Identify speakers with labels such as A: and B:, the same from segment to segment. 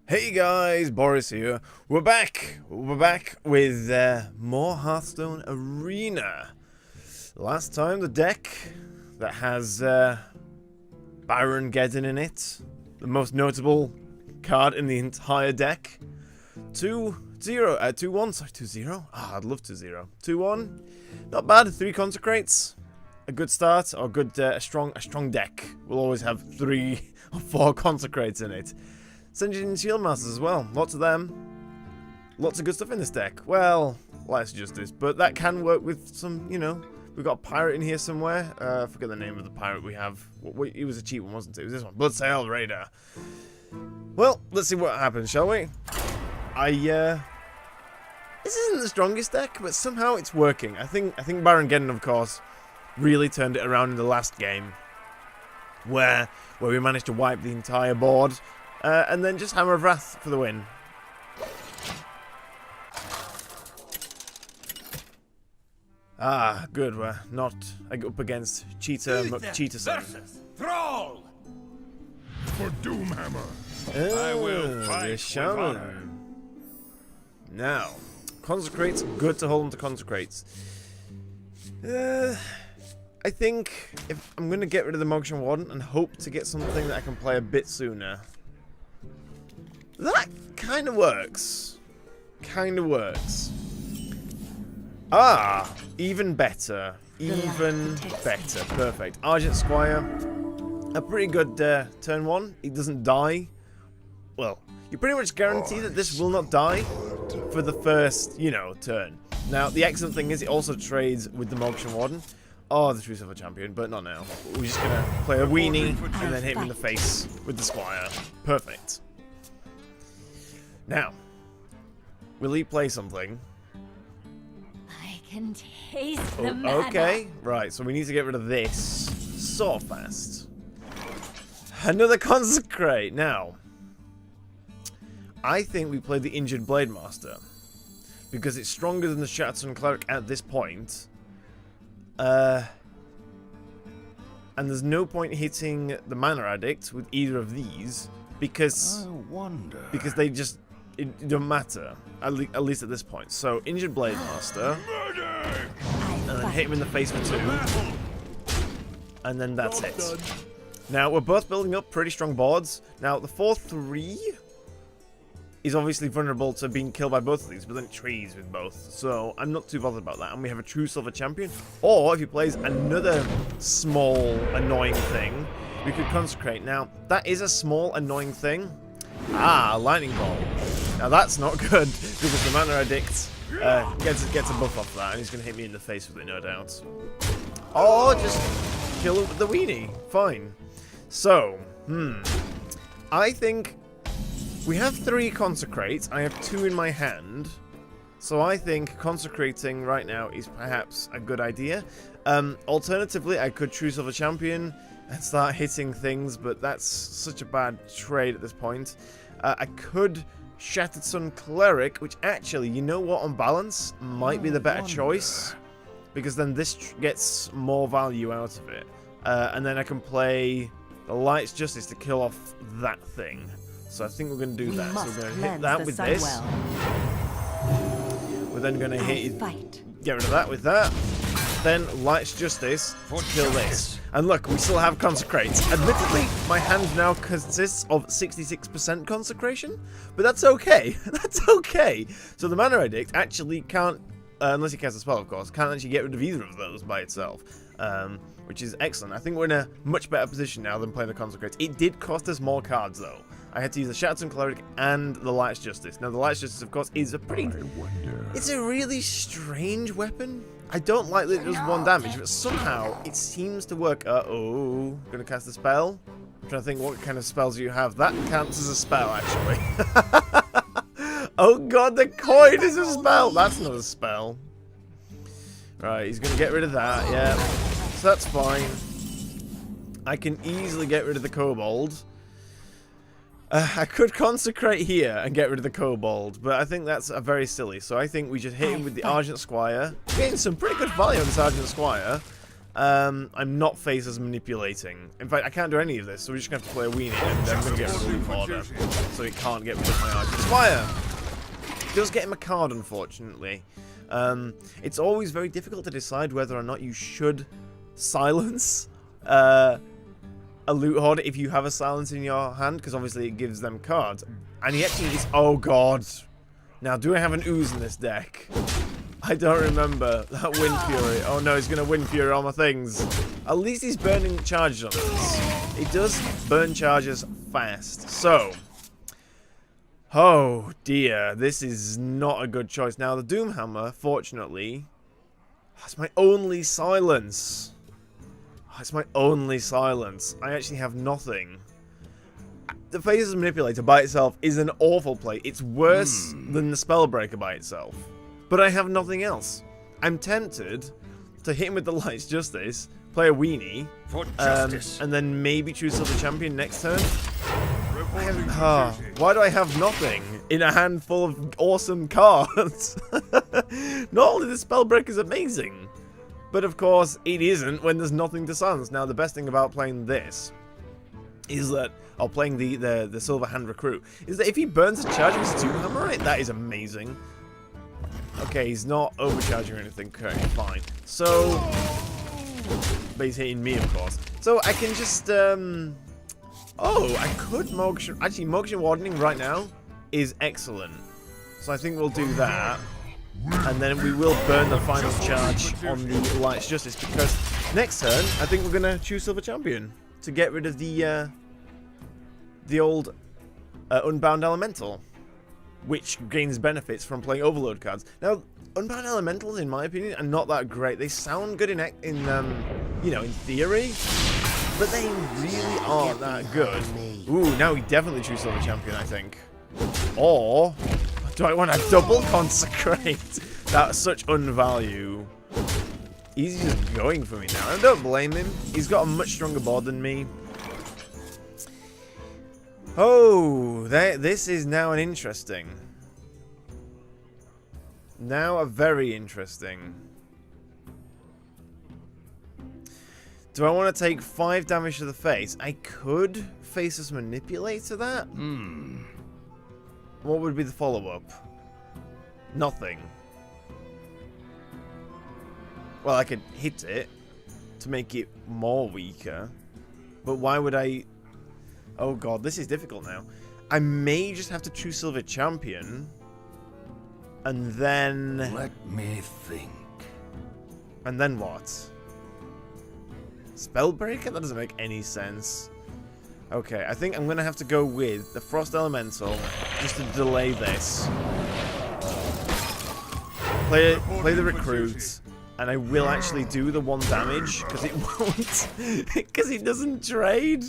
A: Hey guys, Boris here. We're back. We're back with more Hearthstone Arena. Last time the deck that has Baron Geddon in it, the most notable card in the entire deck. 2-1, sorry, 2-0. Ah, I'd love 2-0. 2-1. Not bad. 3 consecrates. A good start, or good a strong deck. We'll always have 3 or 4 consecrates in it. Senjin and Shield Masters as well. Lots of them. Lots of good stuff in this deck. Well, less Justice, but that can work with some, you know. We've got a pirate in here somewhere. I forget the name of the pirate we have. It was a cheap one, wasn't it? It was this one. Bloodsail Raider. Well, let's see what happens, shall we? This isn't the strongest deck, but somehow it's working. I think Baron Geddon, of course, really turned it around in the last game. Where we managed to wipe the entire board. And then just Hammer of Wrath for the win. Ah, good. We're not up against Cheetah-san.
B: Thrall! For Doomhammer.
A: I
B: will fight
A: the Shaman. Now, Consecrates. Good to hold on to Consecrates. I think if I'm going to get rid of the Mokshan Warden and hope to get something that I can play a bit sooner. That kind of works. Ah, even better. Even better. Perfect. Argent Squire. A pretty good turn 1. He doesn't die. Well, you pretty much guarantee that this will not die for the first, you know, turn. Now, the excellent thing is it also trades with the Mokshan Warden. Oh, the True Silver Champion, but not now. We're just going to play a weenie and then hit him in the face with the Squire. Perfect. Now, will he play something?
C: I can taste the mana.
A: Okay, right, so we need to get rid of this so fast. Another Consecrate. Now, I think we play the Injured Blade Master because it's stronger than the Hearthstone Cleric at this point. And there's no point hitting the Mana Addict with either of these because they just it don't matter at least at this point. So Injured Blade Master, and then hit him in the face for 2, and then that's it. Now we're both building up pretty strong boards. Now the 4/3 is obviously vulnerable to being killed by both of these, but then it trees with both. So I'm not too bothered about that. And we have a True Silver Champion. Or if he plays another small annoying thing, we could Consecrate. Now that is a small annoying thing. Ah, Lightning Bolt. Now that's not good because the Mana Addict gets a buff off that, and he's going to hit me in the face with it, no doubt. Or just kill him with the weenie. Fine. So, I think we have 3 Consecrates. I have 2 in my hand. So I think Consecrating right now is perhaps a good idea. Alternatively, I could True Silver Champion and start hitting things, but that's such a bad trade at this point. I could Shattered Sun Cleric, which actually, you know what, on balance, might be the better choice. Because then this gets more value out of it. And then I can play the Light's Justice to kill off that thing. So I think we're going to do that. So we're going to hit that with this. We're then going to get rid of that with that. Then Light's Justice to kill this. And look, we still have Consecrates. Admittedly, my hand now consists of 66% Consecration, but that's okay. That's okay. So the Mana Addict actually can't, unless he casts a spell, of course, can't actually get rid of either of those by itself. Which is excellent. I think we're in a much better position now than playing the Consecrates. It did cost us more cards, though. I had to use the Hearthstone Cleric and the Light's Justice. Now, the Light's Justice, of course, is a pretty... It's a really strange weapon. I don't like that it does 1 damage, but somehow it seems to work. Uh-oh. Gonna cast a spell? I'm trying to think what kind of spells you have. That counts as a spell, actually. Oh god, the coin is a spell! That's not a spell. Right, he's gonna get rid of that, yeah. So that's fine. I can easily get rid of the Kobold. I could Consecrate here and get rid of the Kobold, but I think that's very silly. So I think we just hit him with the Argent Squire. Getting some pretty good value on this Argent Squire. I'm not Faces manipulating. In fact, I can't do any of this, so we're just going to have to play a weenie, and then I'm going to get rid of the loot order, so it can't get rid of my items. Fire! It does get him a card, unfortunately. It's always very difficult to decide whether or not you should silence a loot hoarder if you have a silence in your hand, because obviously it gives them cards. And he actually is... Oh, God. Now, do I have an ooze in this deck? I don't remember. That Wind Fury. Oh, no, he's going to Wind Fury all my things. At least he's burning charges on this. It does burn charges fast. So... Oh, dear. This is not a good choice. Now, the Doomhammer, fortunately... That's my only silence. That's my only silence. I actually have nothing. The Faces Manipulator by itself is an awful play. It's worse than the Spellbreaker by itself. But I have nothing else. I'm tempted to hit him with the Light's Justice, play a weenie, and then maybe choose Silver Champion next turn. Why do I have nothing in a handful of awesome cards? Not only the Spellbreaker is amazing, but of course it isn't when there's nothing to silence. Now the best thing about playing this is that, or playing the Silver Hand Recruit, is that if he burns a charge with his Doomhammer, right, that is amazing. Okay, he's not overcharging or anything. Okay, fine. So, but he's hitting me, of course. So I can just, oh, I could Motion. Actually, Motion Wardening right now is excellent. So I think we'll do that. And then we will burn the final charge on the Light's Justice, because next turn, I think we're going to choose Silver Champion to get rid of the old Unbound Elemental, which gains benefits from playing Overload cards. Now, Unbound Elementals, in my opinion, are not that great. They sound good in you know, in theory, but they really aren't that good. Ooh, now we definitely choose Silver Champion, I think. Or do I want to double Consecrate? That's such unvalue. He's just going for me now. I don't blame him. He's got a much stronger board than me. Oh, this is now an interesting. Now a very interesting. Do I want to take 5 damage to the face? I could Faceless Manipulate to that. What would be the follow-up? Nothing. Well, I could hit it to make it more weaker. But why would I... Oh god, this is difficult now. I may just have to choose Silver Champion. And then...
B: Let me think.
A: And then what? Spellbreaker? That doesn't make any sense. Okay, I think I'm going to have to go with the Frost Elemental just to delay this. Play the Recruit. And I will actually do the 1 damage, because it won't. Because it doesn't trade.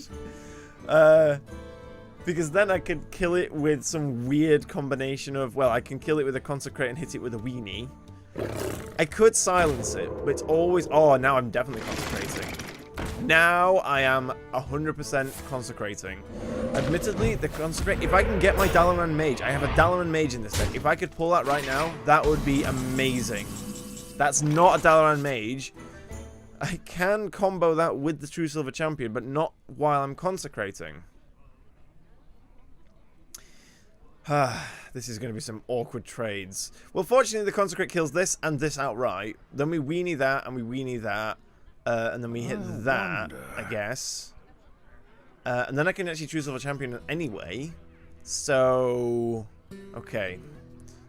A: Because then I could kill it with some weird combination of, well, I can kill it with a Consecrate and hit it with a weenie. I could silence it, but it's always... Oh, now I'm definitely consecrating. Now I am 100% consecrating. Admittedly, the Consecrate... If I can get my Dalaran Mage, I have a Dalaran Mage in this deck. If I could pull that right now, that would be amazing. That's not a Dalaran Mage. I can combo that with the True Silver Champion, but not while I'm consecrating. This is going to be some awkward trades. Well, fortunately, the Consecrate kills this and this outright. Then we weenie that and we weenie that. And then we hit that, I guess. And then I can actually choose Silver Champion anyway. So... Okay.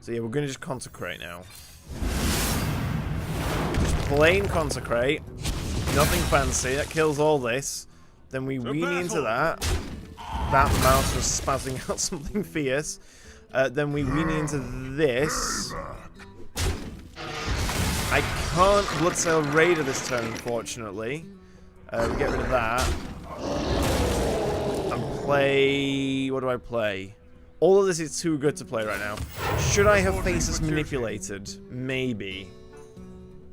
A: So yeah, we're going to just Consecrate now. Just plain Consecrate. Nothing fancy. That kills all this. Then we weenie into that. That mouse was spazzing out something fierce. Then we weenie into this. I can't Bloodsail Raider this turn, unfortunately. We get rid of that. And play... What do I play? All of this is too good to play right now. Should I have Faces Manipulated? Maybe.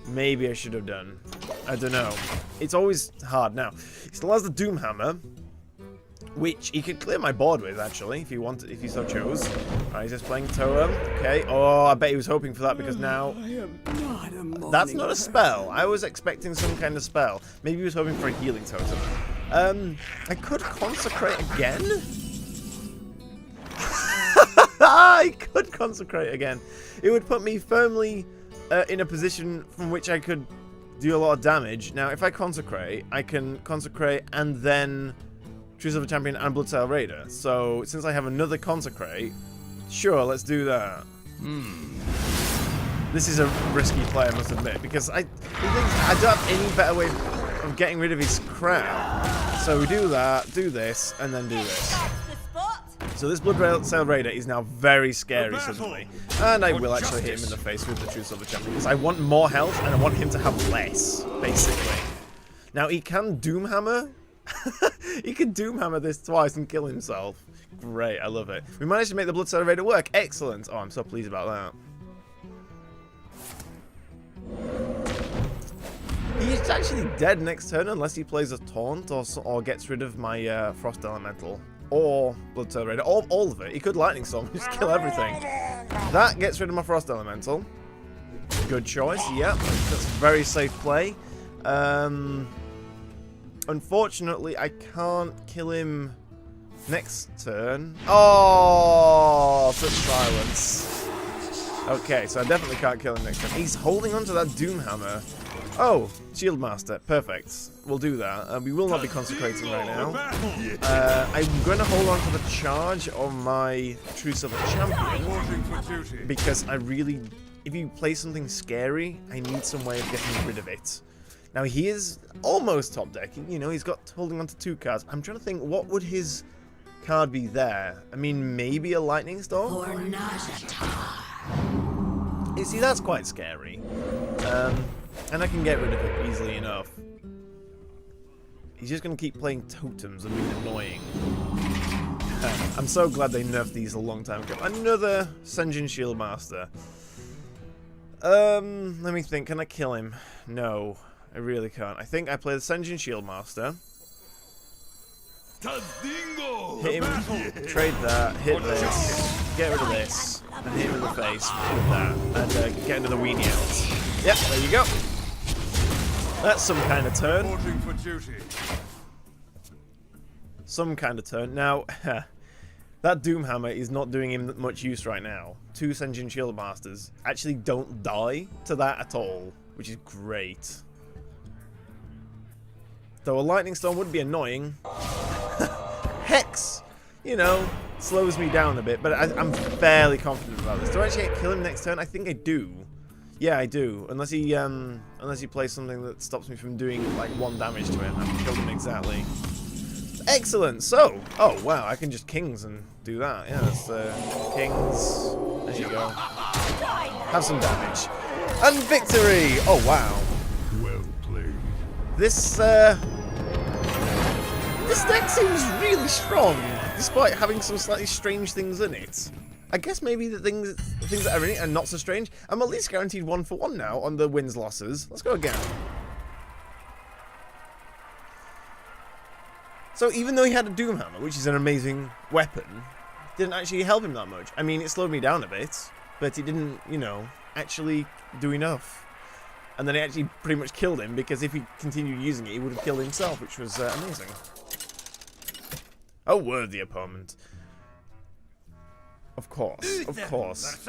A: Maybe I should have done. I don't know. It's always hard. Now, he still has the Doomhammer, which he could clear my board with, actually, if he wanted, if he so chose. Alright, he's just playing Totem. Okay. Oh, I bet he was hoping for that, because now... I am not That's not a spell. I was expecting some kind of spell. Maybe he was hoping for a healing totem. I could consecrate again. I could consecrate again. It would put me firmly in a position from which I could do a lot of damage. Now, if I consecrate, I can consecrate and then choose of a champion and Bloodsail Raider. So, since I have another consecrate, sure, let's do that. This is a risky play, I must admit, because I don't have any better way of getting rid of his crap. So we do that, do this, and then do this. So this Bloodsail Raider is now very scary suddenly. And I will actually hit him in the face with the True Silver Champion, because I want more health, and I want him to have less, basically. Now, he can Doomhammer. He can Doomhammer this twice and kill himself. Great, I love it. We managed to make the Bloodsail Raider work. Excellent. Oh, I'm so pleased about that. He's actually dead next turn unless he plays a taunt or gets rid of my Frost Elemental. Or Bloodsail Raider. All of it. He could Lightning Storm, just kill everything. That gets rid of my Frost Elemental. Good choice, yeah. That's a very safe play. Unfortunately, I can't kill him next turn. Oh, such silence. Okay, so I definitely can't kill him next turn. He's holding on to that Doomhammer. Oh, Shield Master. Perfect. We'll do that. We will not be consecrating right now. I'm going to hold on to the charge of my True Silver Champion. Because I really... If you play something scary, I need some way of getting rid of it. Now, he is almost top decking. You know, he's got holding on to 2 cards. I'm trying to think, what would his card be there? I mean, maybe a Lightning Storm? You see, that's quite scary. And I can get rid of it easily enough. He's just going to keep playing totems and being annoying. I'm so glad they nerfed these a long time ago. Another Senjin Shieldmaster. Let me think. Can I kill him? No, I really can't. I think I play the Senjin Shieldmaster. Hit him, trade that, hit this, get rid of this, and hit him in the face with that, and get another weenie out. Yep, there you go. That's some kind of turn. Some kind of turn. Now, that Doomhammer is not doing him much use right now. 2 Senjin Shieldmasters actually don't die to that at all, which is great. Though a Lightning Storm would be annoying. Hex, you know, slows me down a bit, but I'm fairly confident about this. Do I actually kill him next turn? I think I do. Yeah, I do. Unless he plays something that stops me from doing like 1 damage to him. I've killed him exactly. Excellent. So, oh wow, I can just Kings and do that. Yeah, that's Kings. There you go. Have some damage and victory. Oh wow.
B: Well played.
A: This deck seems really strong, despite having some slightly strange things in it. I guess maybe the things that are in it are not so strange. I'm at least guaranteed 1-for-1 now on the wins-losses. Let's go again. So even though he had a Doomhammer, which is an amazing weapon, it didn't actually help him that much. I mean, it slowed me down a bit, but it didn't, you know, actually do enough. And then it actually pretty much killed him, because if he continued using it, he would have killed himself, which was amazing. A worthy opponent. Of course, of course.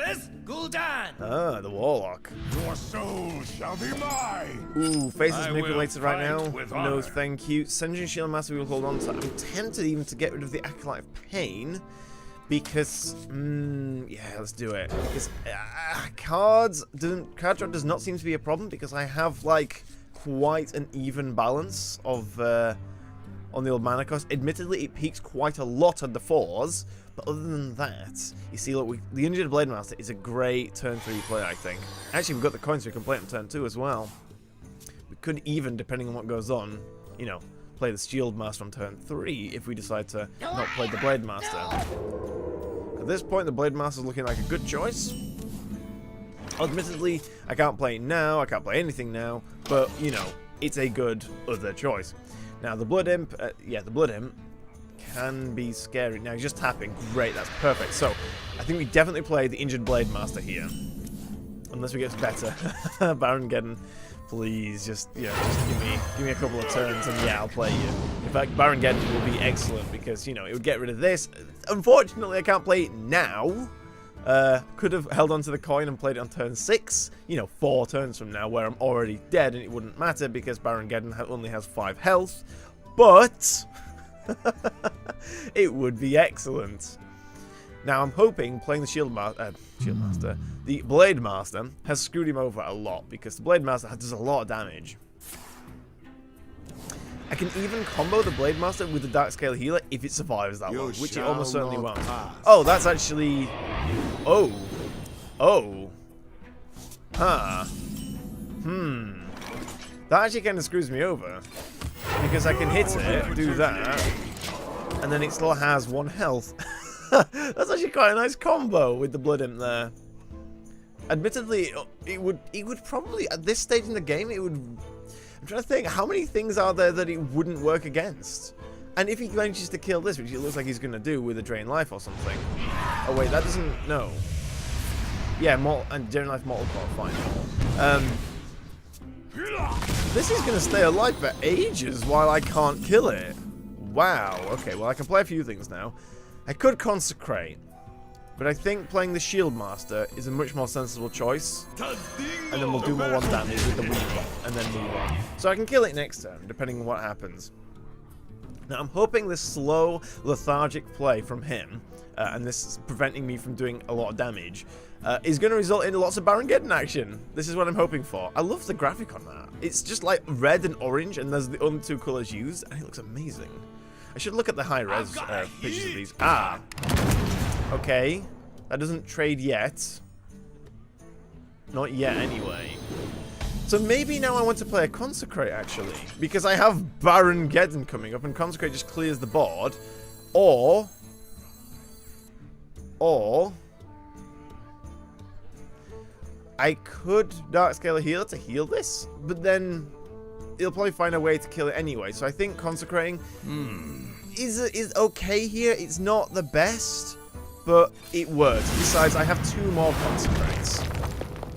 A: Ah, the Warlock.
B: Your soul shall be mine.
A: Ooh, face is manipulated right now. No, thank you. Senjin Shieldmaster we will hold on to. I'm tempted even to get rid of the Acolyte of Pain. Because, yeah, let's do it. Because card drop does not seem to be a problem, because I have, like, quite an even balance of... on the old mana cost. Admittedly, it peaks quite a lot at the 4s, but other than that, you see, look, the Injured Blade Master is a great turn 3 play, I think. Actually, we've got the coins, so we can play it on turn 2 as well. We could even, depending on what goes on, you know, play the Shield Master on turn 3 if we decide to not play the Blade Master. At this point, the Blade Master is looking like a good choice. Admittedly, I can't play it now, I can't play anything now, but, you know, it's a good other choice. Now, the Blood Imp, yeah, the Blood Imp can be scary. Now, he's just tapping. Great, that's perfect. So, I think we definitely play the Injured Blade Master here. unless we get better. Baron Geddon, please, just give me a couple of turns, and yeah, I'll play you. In fact, Baron Geddon will be excellent because it would get rid of this. Unfortunately, I can't play it now. Could have held onto the coin and played it on turn 6. 4 turns from now, where I'm already dead, and it wouldn't matter because Baron Geddon only has 5 health. But it would be excellent. Now, I'm hoping playing the the Blade Master has screwed him over a lot, because the Blade Master does a lot of damage. I can even combo the Blade Master with the Dark Scale Healer if it survives that long, which it almost certainly won't. Oh, that's actually... Oh. Huh. That actually kind of screws me over, because I can hit it, do that, and then it still has 1 health. That's actually quite a nice combo with the Blood Imp there. Admittedly, it would probably, at this stage in the game, it would... I'm trying to think, how many things are there that it wouldn't work against? And if he manages to kill this, which it looks like he's going to do with a Drain Life or something... Oh wait, that doesn't... No. Yeah, and Drain Life Mortal Coil, fine. This is going to stay alive for ages while I can't kill it. Wow, okay, well I can play a few things now. I could Consecrate, but I think playing the Shield Master is a much more sensible choice. And then we'll do more 1 damage with the Weaver, and then move on. So I can kill it next turn, depending on what happens. Now I'm hoping this slow, lethargic play from him, and this is preventing me from doing a lot of damage, is going to result in lots of Baron Geddon action. This is what I'm hoping for. I love the graphic on that. It's just like red and orange, and there's the only 2 colours used, and it looks amazing. I should look at the high-res pictures of these. Ah! Okay. That doesn't trade yet. Not yet, anyway. So maybe now I want to play a Consecrate, actually. Because I have Baron Geddon coming up, and Consecrate just clears the board. Or... I could Dark Scale Healer to heal this, but then... he'll probably find a way to kill it anyway. So I think Consecrating is okay here. It's not the best, but it works. Besides, I have 2 more Consecrates.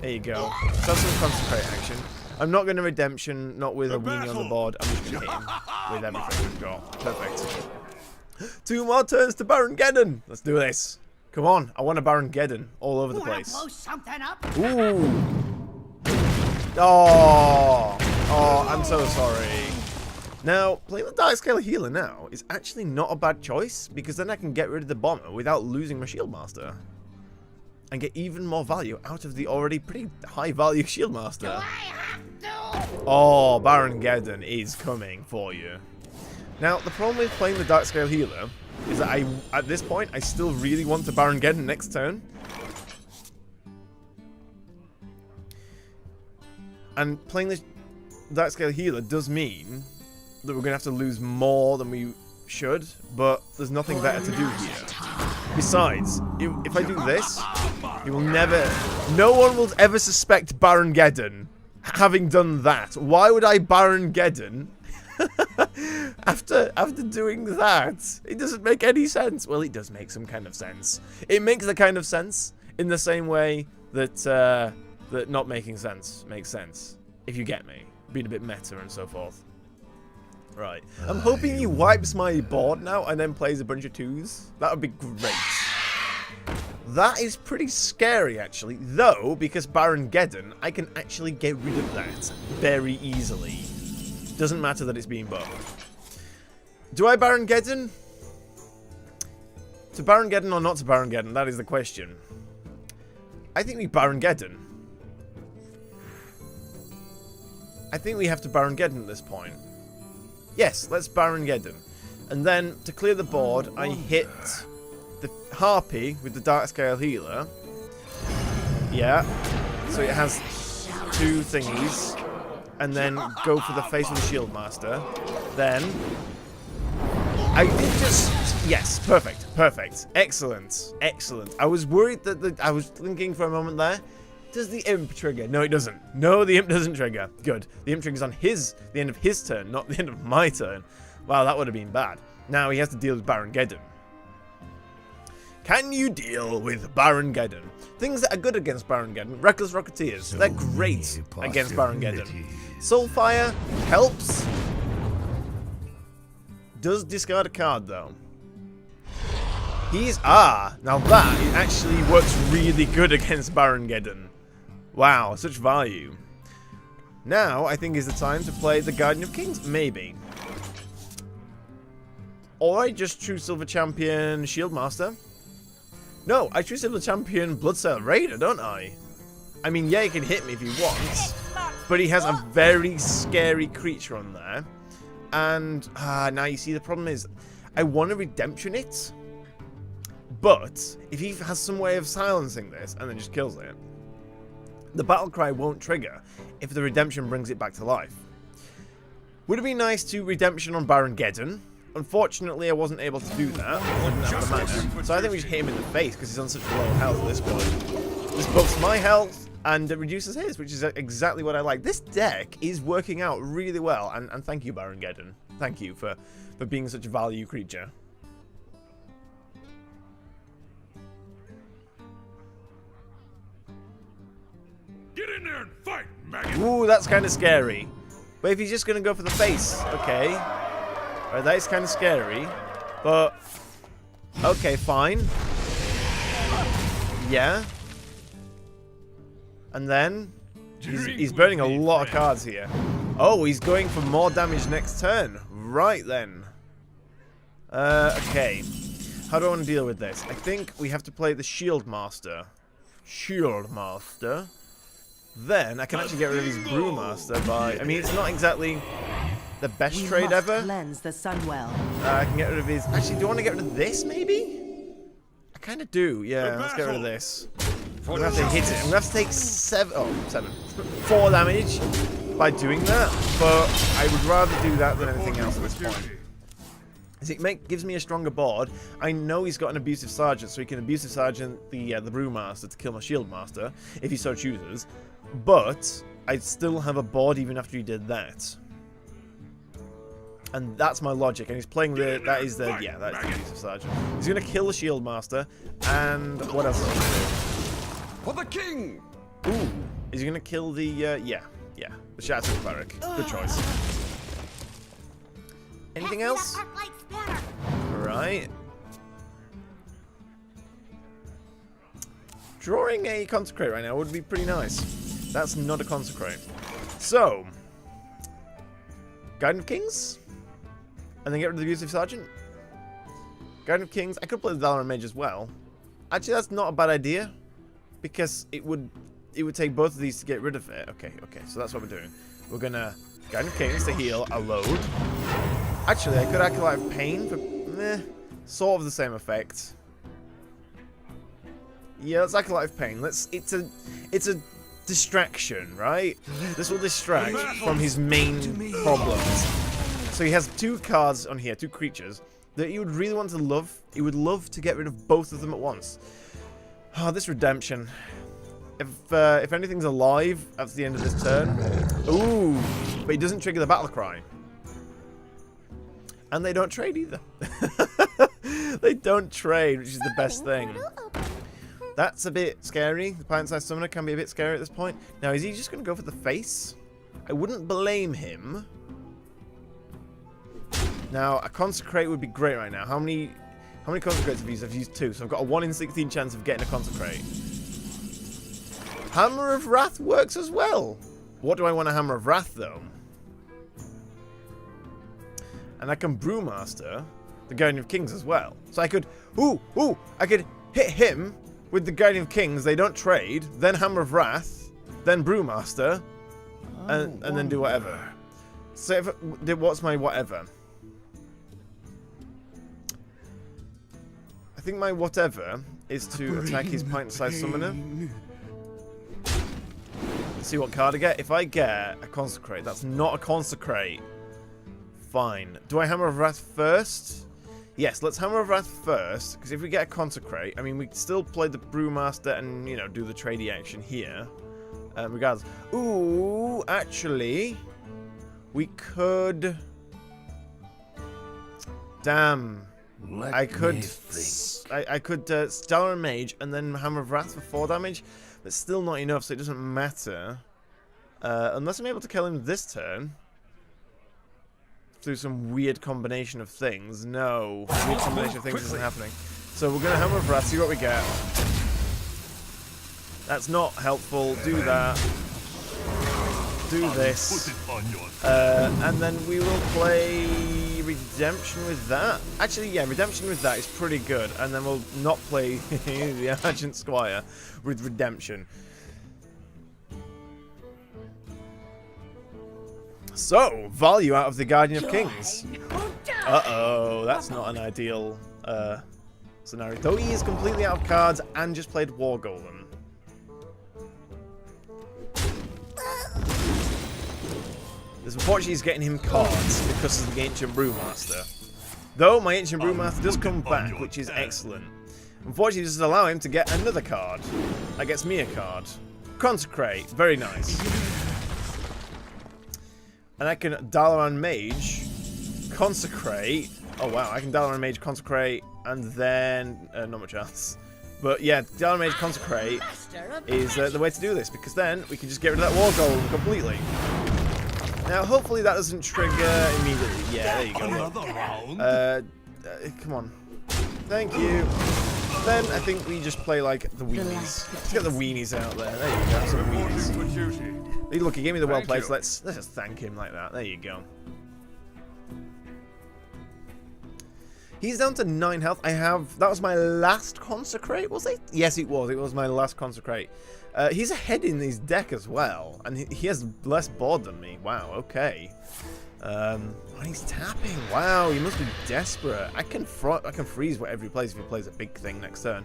A: There you go. So that's some Consecrate action. I'm not going to Redemption, not with a weenie on the board. I'm just going to hit him with everything we've got. Perfect. 2 more turns to Baron Geddon. Let's do this. Come on. I want a Baron Geddon all over the place. Ooh. Oh, I'm so sorry. Now, playing the Dark Scale Healer now is actually not a bad choice, because then I can get rid of the Bomber without losing my Shield Master. And get even more value out of the already pretty high value Shield Master. Oh, Baron Geddon is coming for you. Now, the problem with playing the Dark Scale Healer is that at this point, I still really want to Baron Geddon next turn. And playing this Dark Scale Healer does mean that we're going to have to lose more than we should, but there's nothing better to do here. Besides, if I do this, he will no one will ever suspect Baron Geddon having done that. Why would I Baron Geddon after doing that? It doesn't make any sense. Well, it does make some kind of sense. It makes the kind of sense in the same way that that not making sense makes sense, if you get me. Being a bit meta and so forth. Right. I'm hoping he wipes my board now and then plays a bunch of 2s. That would be great. That is pretty scary, actually. Though, because Baron Geddon, I can actually get rid of that very easily. Doesn't matter that it's being buffed. Do I Baron Geddon? To Baron Geddon or not to Baron Geddon? That is the question. I think we Baron Geddon. I think we have to Baron Geddon at this point. Yes, let's Baron Geddon. And then, to clear the board, I hit the Harpy with the Dark Scale Healer. Yeah. So it has 2 thingies. And then go for the face of the Shield Master. Then... I did just... Yes, perfect. Perfect. Excellent. Excellent. I was worried that I was thinking for a moment there. Does the Imp trigger? No, it doesn't. No, the Imp doesn't trigger. Good. The Imp triggers on the end of his turn, not the end of my turn. Wow, that would have been bad. Now he has to deal with Baron Geddon. Can you deal with Baron Geddon? Things that are good against Baron Geddon. Reckless Rocketeers. They're great against Baron Geddon. Soulfire helps. Does discard a card though. Now that actually works really good against Baron Geddon. Wow, such value. Now I think is the time to play the Guardian of Kings, maybe. Or I just choose Silver Champion Shieldmaster. No, I choose Silver Champion Bloodsail Raider, don't I? I mean, yeah, he can hit me if he wants, but he has a very scary creature on there. And now you see the problem is, I want to redemption it, but if he has some way of silencing this and then just kills it, the battle cry won't trigger if the redemption brings it back to life. Would it be nice to redemption on Baron Geddon? Unfortunately, I wasn't able to do that. I didn't have the mana. So I think we just hit him in the face because he's on such low health at this point. This buffs my health and it reduces his, which is exactly what I like. This deck is working out really well, and thank you, Baron Geddon. Thank you for being such a value creature.
B: Get in there and fight, maggot!
A: Ooh, that's kind of scary. But if he's just going to go for the face, okay. Right, that is kind of scary, but okay, fine. Yeah. And then he's burning a lot of cards here. Oh, he's going for more damage next turn. Right then. Okay. How do I want to deal with this? I think we have to play the Shieldmaster. Shieldmaster. Then I can actually get rid of his Brewmaster by... I mean, it's not exactly the best trade ever.
D: Cleanse the sun well.
A: I can get rid of his... Actually, do I want to get rid of this, maybe? I kind of do. Yeah, let's get rid of this. I'm going to have to hit it. I'm going to have to take 4 damage by doing that. But I would rather do that than anything else at this point. As it gives me a stronger board. I know he's got an Abusive Sergeant, so he can Abusive Sergeant the Brewmaster to kill my Shieldmaster, if he so chooses. But I'd still have a board even after he did that. And that's my logic. And he's playing the... That is the Abusive Sergeant. He's going to kill the Shieldmaster. And what else is he going to do?
B: For the king!
A: Ooh. Is he going to kill the... yeah. The Shatter Cleric. Good choice. Anything else? Alright. Drawing a Consecrate right now would be pretty nice. That's not a Consecrate. So, Guardian of Kings? And then get rid of the Abusive Sergeant? Guardian of Kings. I could play the Dalaran Mage as well. Actually, that's not a bad idea. Because it would take both of these to get rid of it. Okay, so that's what we're doing. We're gonna Guardian of Kings to heal a load. Actually, I could Acolyte of Pain for sort of the same effect. Yeah, let's Acolyte of Pain. It's a distraction, right? This will distract from his main problems. So he has 2 cards on here, 2 creatures that he would really want to love. He would love to get rid of both of them at once. Oh, this redemption. If anything's alive at the end of this turn, ooh, but he doesn't trigger the battle cry. And they don't trade either. They don't trade, which is the best thing. That's a bit scary. The Pint-Sized Summoner can be a bit scary at this point. Now, is he just going to go for the face? I wouldn't blame him. Now, a Consecrate would be great right now. How many Consecrates have I used? I've used 2, so I've got a 1 in 16 chance of getting a Consecrate. Hammer of Wrath works as well. What do I want a Hammer of Wrath, though? And I can Brewmaster the Guardian of Kings as well. So I could... I could hit him with the Guardian of Kings. They don't trade. Then Hammer of Wrath. Then Brewmaster. And then do whatever. So what's my whatever? I think my whatever is to attack his Pint-Sized Summoner. Let's see what card I get. If I get a Consecrate, that's not a Consecrate. Fine. Do I Hammer of Wrath first? Yes, let's Hammer of Wrath first, because if we get a Consecrate, I mean, we still play the Brewmaster and, you know, do the tradie action here. Regardless. Ooh, actually, we could... Damn. I could Stellar and Mage and then Hammer of Wrath for 4 damage. That's still not enough, so it doesn't matter. Unless I'm able to kill him this turn. Through some weird combination of things. No. Weird combination of things isn't happening. So we're going to Hammer of Wrath, see what we get. That's not helpful. Do that. Do this. And then we will play Redemption with that. Actually, yeah, Redemption with that is pretty good. And then we'll not play the Argent Squire with Redemption. So, value out of the Guardian of Kings. Uh-oh, that's not an ideal scenario. Though he is completely out of cards and just played War Golem. This unfortunately is getting him cards because of the Ancient Brewmaster. Though my Ancient Brewmaster does come back, which is excellent. Unfortunately, this does allow him to get another card. That gets me a card. Consecrate, very nice. And I can Dalaran Mage, Consecrate. Oh wow, I can Dalaran Mage, Consecrate, and then not much else. But yeah, Dalaran Mage, Consecrate is the way to do this, because then we can just get rid of that War Golem completely. Now, hopefully that doesn't trigger immediately. Yeah, there you go. Come on. Thank you. Then I think we just play like the weenies. Let's get the weenies out there. There you go, some weenies. Hey, look, he gave me the well played, so let's just thank him like that. There you go. He's down to 9 health. That was my last Consecrate, was it? Yes, it was. It was my last Consecrate. He's ahead in his deck as well, and he has less board than me. Wow, okay. He's tapping. Wow, he must be desperate. I can freeze whatever he plays if he plays a big thing next turn.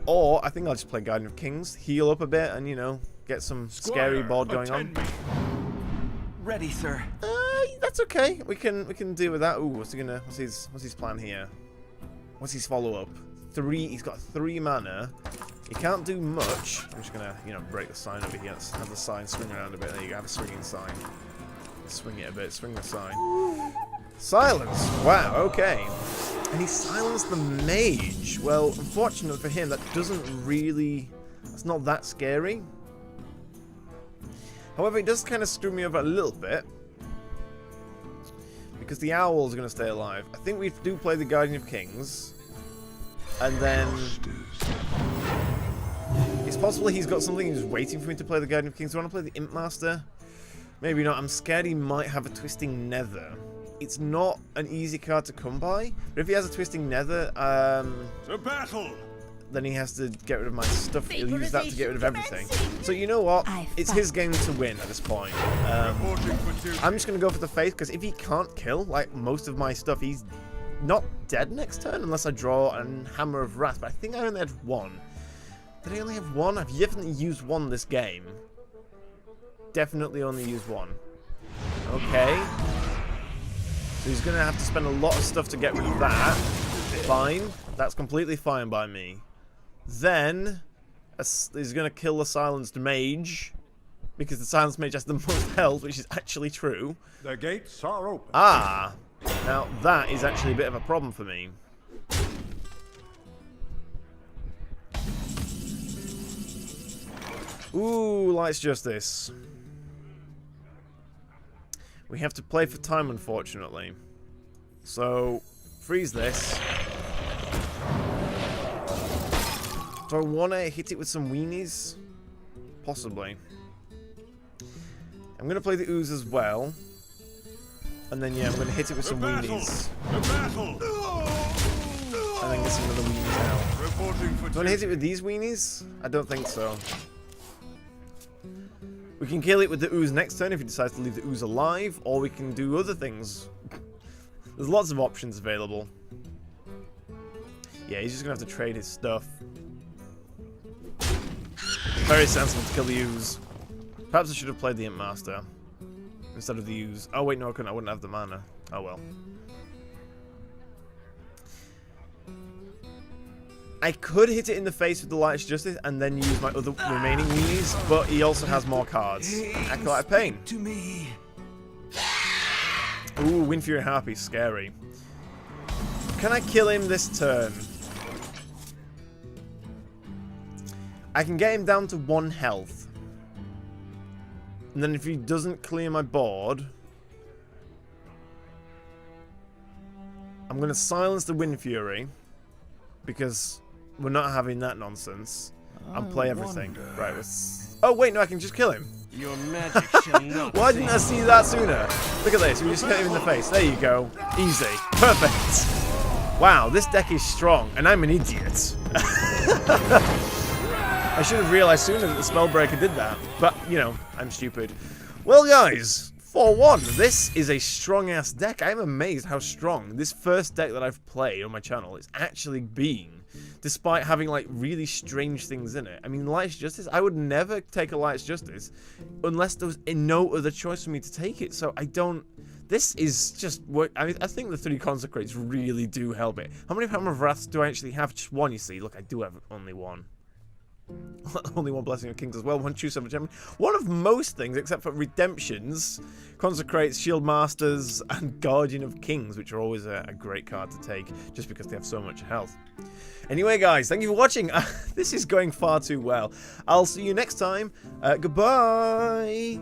A: Or I think I'll just play Guardian of Kings, heal up a bit, and you know, get some scary board going on.
D: Ready, sir.
A: That's okay. We can deal with that. Ooh, what's his plan here? What's his follow up? 3. He's got 3 mana. He can't do much. I'm just gonna, you know, break the sign over here. Let's have the sign swing around a bit. There you go. Have a swinging sign. Swing it a bit. Swing the sign. Silence. Wow. Okay. And he silenced the mage. Well, unfortunately for him, that doesn't really. That's not that scary. However, it does kind of screw me over a little bit. Because the owls are going to stay alive. I think we do play the Guardian of Kings. And then... It's possible he's got something he's waiting for me to play the Guardian of Kings. Do I want to play the Imp Master? Maybe not. I'm scared he might have a Twisting Nether. It's not an easy card to come by. But if he has a Twisting Nether,
B: to battle!
A: Then he has to get rid of my stuff. He'll use that to get rid of everything. So you know what? It's his game to win at this point. I'm just going to go for the Faith, because if he can't kill, like, most of my stuff, he's not dead next turn, unless I draw a Hammer of Wrath. But I think I only had 1. Did I only have 1? I've definitely used 1 this game. Definitely only used 1. Okay. So he's going to have to spend a lot of stuff to get rid of that. Fine. That's completely fine by me. Then, he's going to kill the Silenced Mage, because the Silenced Mage has the most health, which is actually true.
B: The gates are open.
A: Ah, now that is actually a bit of a problem for me. Ooh, Light's Justice. We have to play for time, unfortunately. So, freeze this. Do I want to hit it with some weenies? Possibly. I'm going to play the ooze as well. And then, yeah, I'm going to hit it with some weenies. And then get some other weenies out. Do I want to hit it with these weenies? I don't think so. We can kill it with the ooze next turn if he decides to leave the ooze alive. Or we can do other things. There's lots of options available. Yeah, he's just going to have to trade his stuff. Very sensible to kill the ooze. Perhaps I should have played the Imp Master instead of the ooze. Oh wait, no, I couldn't. I wouldn't have the mana. Oh well. I could hit it in the face with the Light's Justice and then use my other remaining weenies, but he also has more cards. Acolyte of Pain.
D: To me.
A: Ooh, Wind Fury Harpy, scary. Can I kill him this turn? I can get him down to 1 health. And then if he doesn't clear my board, I'm going to silence the Wind Fury, because we're not having that nonsense, and play everything. Right, oh wait, no, I can just kill him.
D: Your magic shall not.
A: Why didn't I see that sooner? Look at this, we just hit him in the face. There you go. Easy. Perfect. Wow, this deck is strong, and I'm an idiot. I should have realized sooner that the Spellbreaker did that. But, you know, I'm stupid. Well, guys, 4-1. This is a strong-ass deck. I'm amazed how strong this first deck that I've played on my channel is actually being, despite having, like, really strange things in it. I mean, Light's Justice, I would never take a Light's Justice unless there was no other choice for me to take it. So I don't... This is just what I mean. I think the 3 Consecrates really do help it. How many Hammer of Wraths do I actually have? Just 1, you see. Look, I do have only 1. Only 1 Blessing of Kings as well. 1 Choose 7 Gem. One of most things, except for Redemptions, Consecrates, Shield Masters, and Guardian of Kings, which are always a great card to take, just because they have so much health. Anyway, guys, thank you for watching. This is going far too well. I'll see you next time. Goodbye.